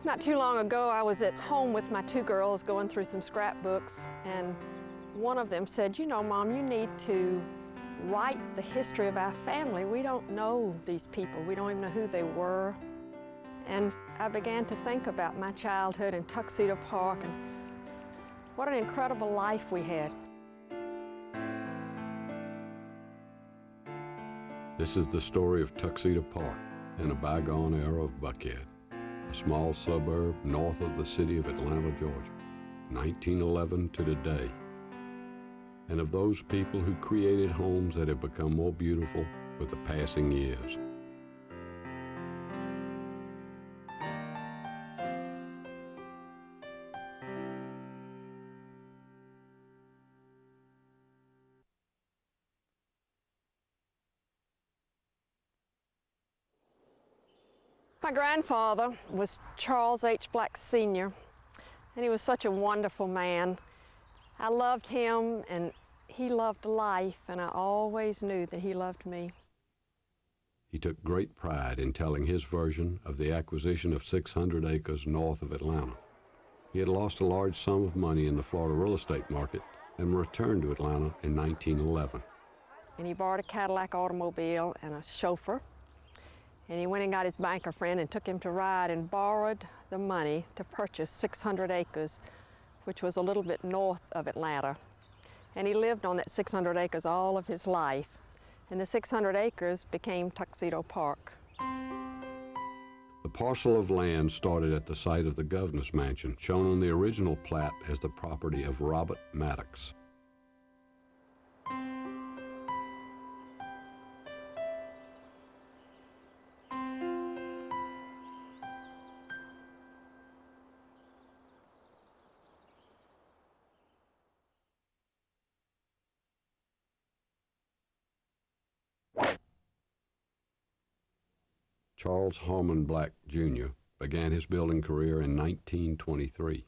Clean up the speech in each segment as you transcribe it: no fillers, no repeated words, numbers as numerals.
Not too long ago, I was at home with my two girls going through some scrapbooks, and one of them said, "You know, Mom, you need to write the history of our family. We don't know these people. We don't even know who they were." And I began to think about my childhood in Tuxedo Park and what an incredible life we had. This is the story of Tuxedo Park in a bygone era of Buckhead, a small suburb north of the city of Atlanta, Georgia, 1911 to today, and of those people who created homes that have become more beautiful with the passing years. My grandfather was Charles H. Black Sr., and he was such a wonderful man. I loved him, and he loved life, and I always knew that he loved me. He took great pride in telling his version of the acquisition of 600 acres north of Atlanta. He had lost a large sum of money in the Florida real estate market and returned to Atlanta in 1911. And he borrowed a Cadillac automobile and a chauffeur. And he went and got his banker friend and took him to ride and borrowed the money to purchase 600 acres, which was a little bit north of Atlanta. And he lived on that 600 acres all of his life. And the 600 acres became Tuxedo Park. The parcel of land started at the site of the governor's mansion, shown on the original plat as the property of Robert Maddox. Charles Harmon Black, Jr. began his building career in 1923.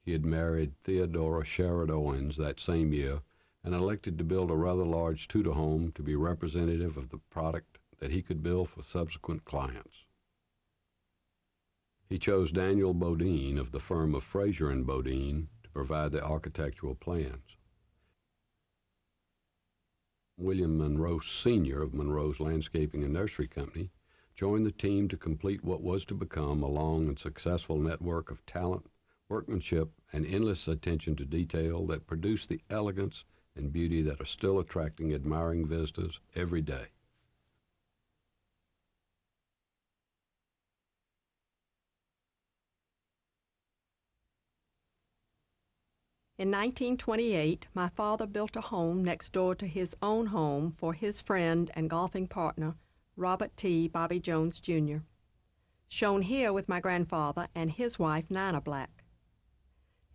He had married Theodora Sherrod Owens that same year and elected to build a rather large Tudor home to be representative of the product that he could build for subsequent clients. He chose Daniel Bodine of the firm of Fraser and Bodine to provide the architectural plans. William Monroe Sr. of Monroe's Landscaping and Nursery Company joined the team to complete what was to become a long and successful network of talent, workmanship, and endless attention to detail that produced the elegance and beauty that are still attracting admiring visitors every day. In 1928, my father built a home next door to his own home for his friend and golfing partner, Robert T. Bobby Jones, Jr., shown here with my grandfather and his wife, Nina Black.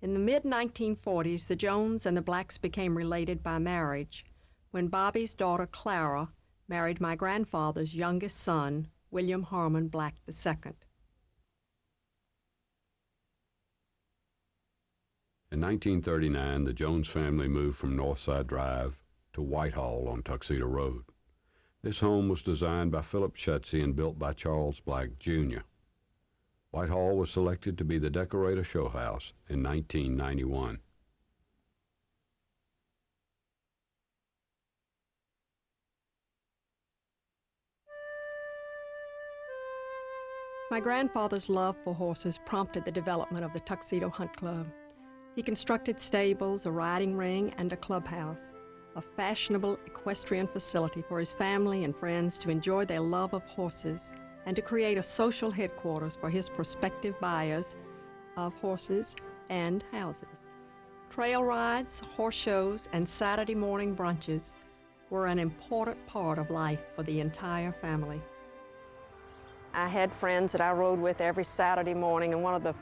In the mid-1940s, the Jones and the Blacks became related by marriage when Bobby's daughter, Clara, married my grandfather's youngest son, William Harmon Black II. In 1939, the Jones family moved from Northside Drive to Whitehall on Tuxedo Road. This home was designed by Philip Schutze and built by Charles Black, Jr. Whitehall was selected to be the Decorator Show House in 1991. My grandfather's love for horses prompted the development of the Tuxedo Hunt Club. He constructed stables, a riding ring, and a clubhouse, a fashionable equestrian facility for his family and friends to enjoy their love of horses and to create a social headquarters for his prospective buyers of horses and houses. Trail rides, horse shows, and Saturday morning brunches were an important part of life for the entire family. I had friends that I rode with every Saturday morning, and one of the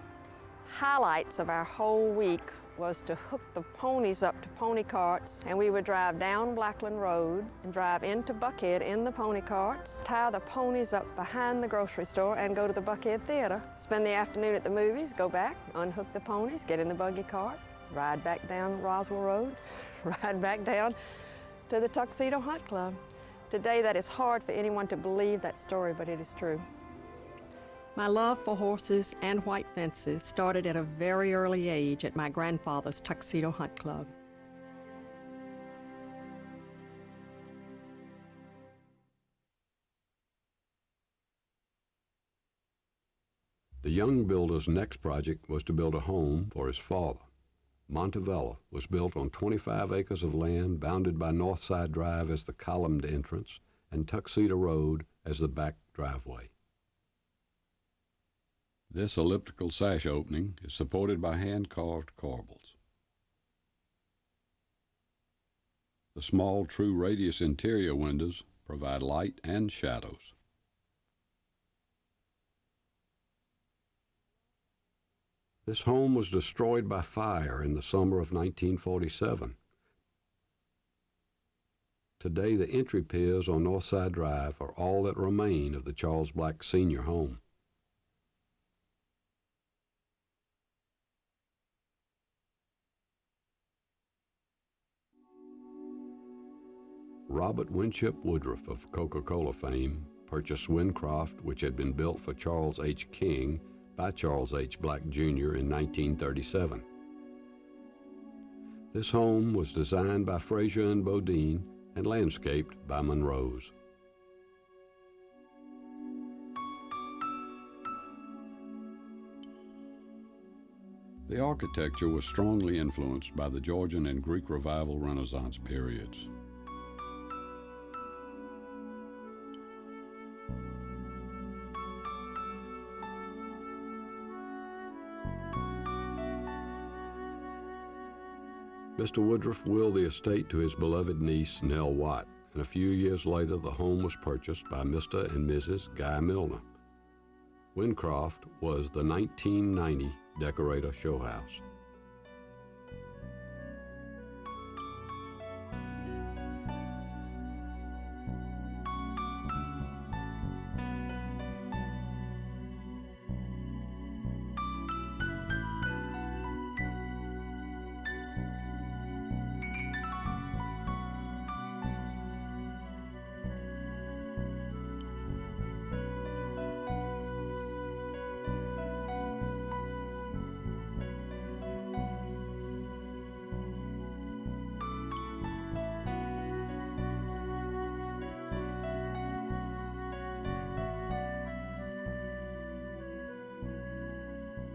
highlights of our whole week was to hook the ponies up to pony carts, and we would drive down Blackland Road and drive into Buckhead in the pony carts, tie the ponies up behind the grocery store, and go to the Buckhead Theater, spend the afternoon at the movies, go back, unhook the ponies, get in the buggy cart, ride back down Roswell Road, ride back down to the Tuxedo Hunt Club. Today, that is hard for anyone to believe that story, but it is true. My love for horses and white fences started at a very early age at my grandfather's Tuxedo Hunt Club. The young builder's next project was to build a home for his father. Montevella was built on 25 acres of land bounded by Northside Drive as the columned entrance and Tuxedo Road as the back driveway. This elliptical sash opening is supported by hand-carved corbels. The small true radius interior windows provide light and shadows. This home was destroyed by fire in the summer of 1947. Today, the entry piers on Northside Drive are all that remain of the Charles Black Sr. home. Robert Winship Woodruff of Coca-Cola fame purchased Wincroft, which had been built for Charles H. King by Charles H. Black Jr. in 1937. This home was designed by Fraser and Bodine and landscaped by Monroe's. The architecture was strongly influenced by the Georgian and Greek Revival Renaissance periods. Mr. Woodruff willed the estate to his beloved niece, Nell Watt, and a few years later the home was purchased by Mr. and Mrs. Guy Milner. Wincroft was the 1990 Decorator Show House.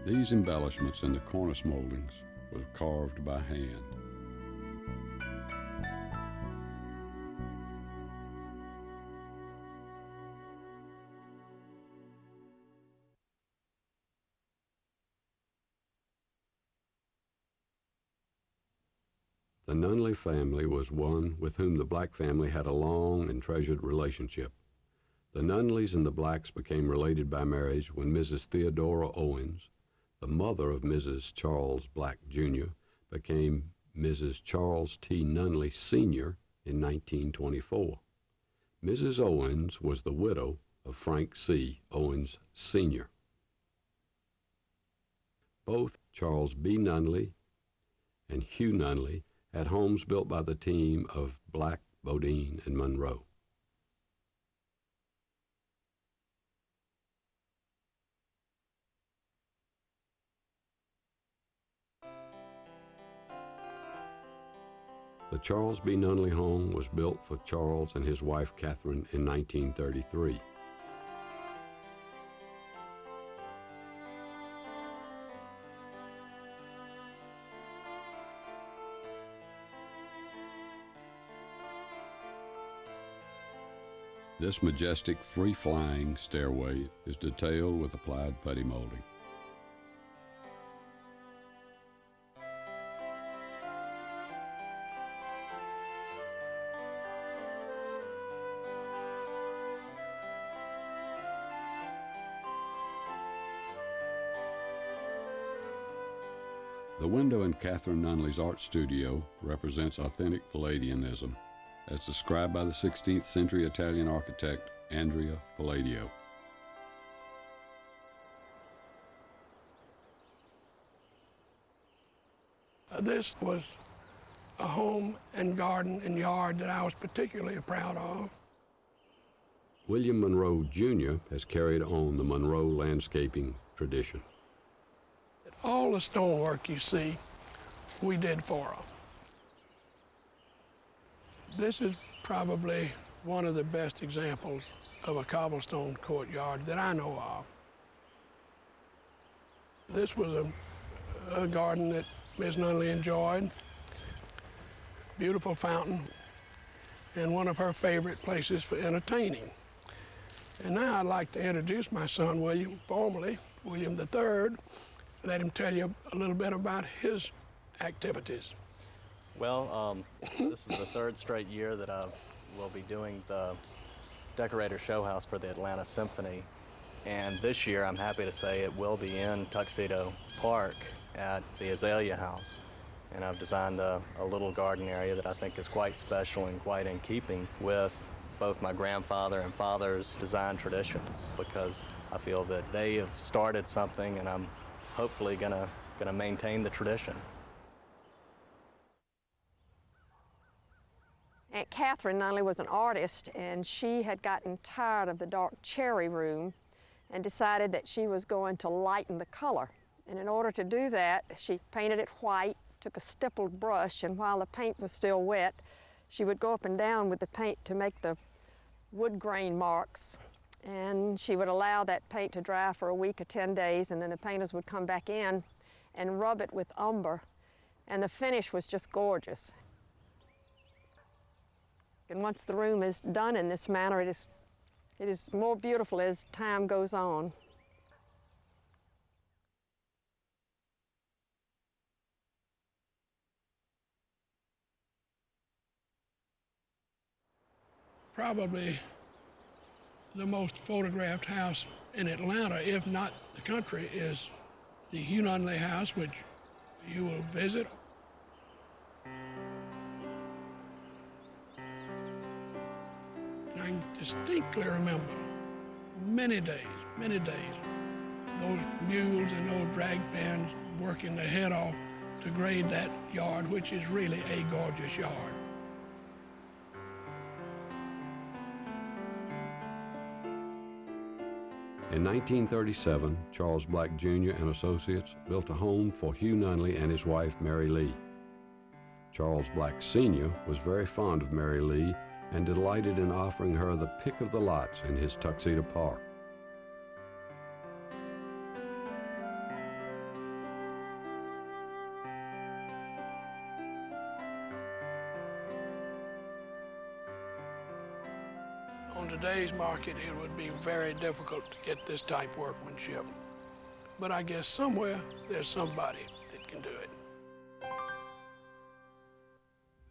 These embellishments in the cornice moldings were carved by hand. The Nunley family was one with whom the Black family had a long and treasured relationship. The Nunleys and the Blacks became related by marriage when Mrs. Theodora Owens, the mother of Mrs. Charles Black, Jr., became Mrs. Charles T. Nunley, Sr. in 1924. Mrs. Owens was the widow of Frank C. Owens, Sr. Both Charles B. Nunley and Hugh Nunley had homes built by the team of Black, Bodine, and Monroe. The Charles B. Nunley home was built for Charles and his wife Catherine in 1933. This majestic, free-flying stairway is detailed with applied putty molding. The window in Catherine Nunley's art studio represents authentic Palladianism, as described by the 16th century Italian architect Andrea Palladio. This was a home and garden and yard that I was particularly proud of. William Monroe Jr. has carried on the Monroe landscaping tradition. All the stonework you see, we did for them. This is probably one of the best examples of a cobblestone courtyard that I know of. This was a garden that Miss Nunley enjoyed. Beautiful fountain, and one of her favorite places for entertaining. And now I'd like to introduce my son, William, formally, William III. Let him tell you a little bit about his activities. Well, this is the third straight year that I will be doing the decorator show house for the Atlanta Symphony. And this year, I'm happy to say it will be in Tuxedo Park at the Azalea House. And I've designed a little garden area that I think is quite special and quite in keeping with both my grandfather and father's design traditions, because I feel that they have started something and I'm hopefully gonna maintain the tradition. Aunt Catherine Nunley was an artist, and she had gotten tired of the dark cherry room and decided that she was going to lighten the color. And in order to do that, she painted it white, took a stippled brush, and while the paint was still wet, she would go up and down with the paint to make the wood grain marks. And she would allow that paint to dry for a week or 10 days, and then the painters would come back in and rub it with umber, and the finish was just gorgeous. And once the room is done in this manner, it is more beautiful as time goes on. Probably the most photographed house in Atlanta, if not the country, is the Hugh Nunley House, which you will visit. And I can distinctly remember many days, those mules and those drag pans working their head off to grade that yard, which is really a gorgeous yard. In 1937, Charles Black Jr. and Associates built a home for Hugh Nunley and his wife, Mary Lee. Charles Black Sr. was very fond of Mary Lee and delighted in offering her the pick of the lots in his Tuxedo Park. On today's market, it would be very difficult to get this type workmanship. But I guess somewhere there's somebody that can do it.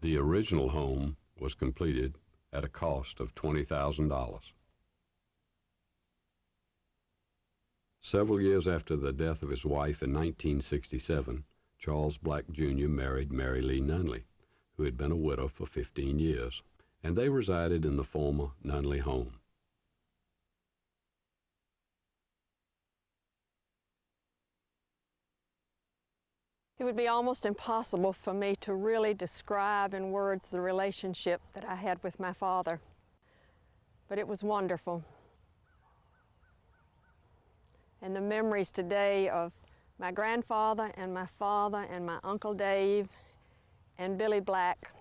The original home was completed at a cost of $20,000. Several years after the death of his wife in 1967, Charles Black Jr. married Mary Lee Nunley, who had been a widow for 15 years, and they resided in the former Nunley home. It would be almost impossible for me to really describe in words the relationship that I had with my father, but it was wonderful. And the memories today of my grandfather and my father and my Uncle Dave and Billy Black.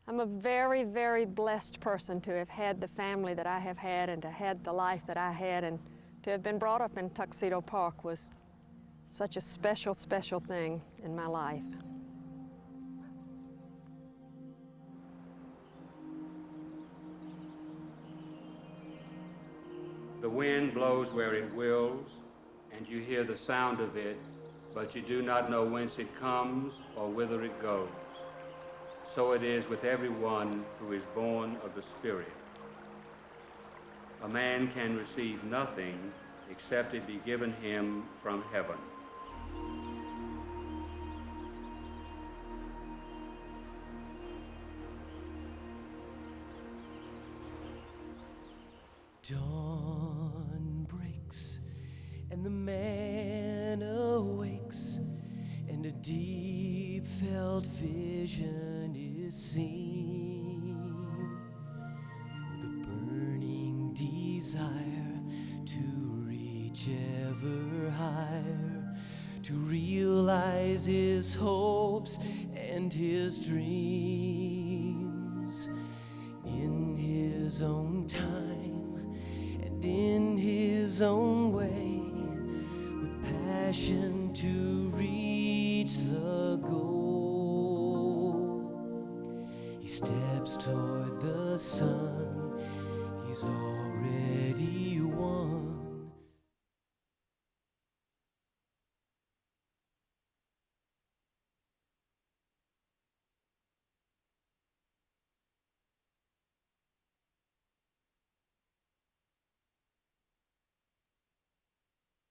I'm a very, very blessed person to have had the family that I have had and to have had the life that I had, and to have been brought up in Tuxedo Park was such a special, special thing in my life. The wind blows where it wills, and you hear the sound of it, but you do not know whence it comes or whither it goes. So it is with everyone who is born of the Spirit. A man can receive nothing except it be given him from heaven. Dawn breaks and the man awakes, and a deep felt vision is seen, with a burning desire to reach ever higher, to realize his hopes and his dreams in his own time and in his own way, with passion to reach the goal. He steps toward the sun he's already won,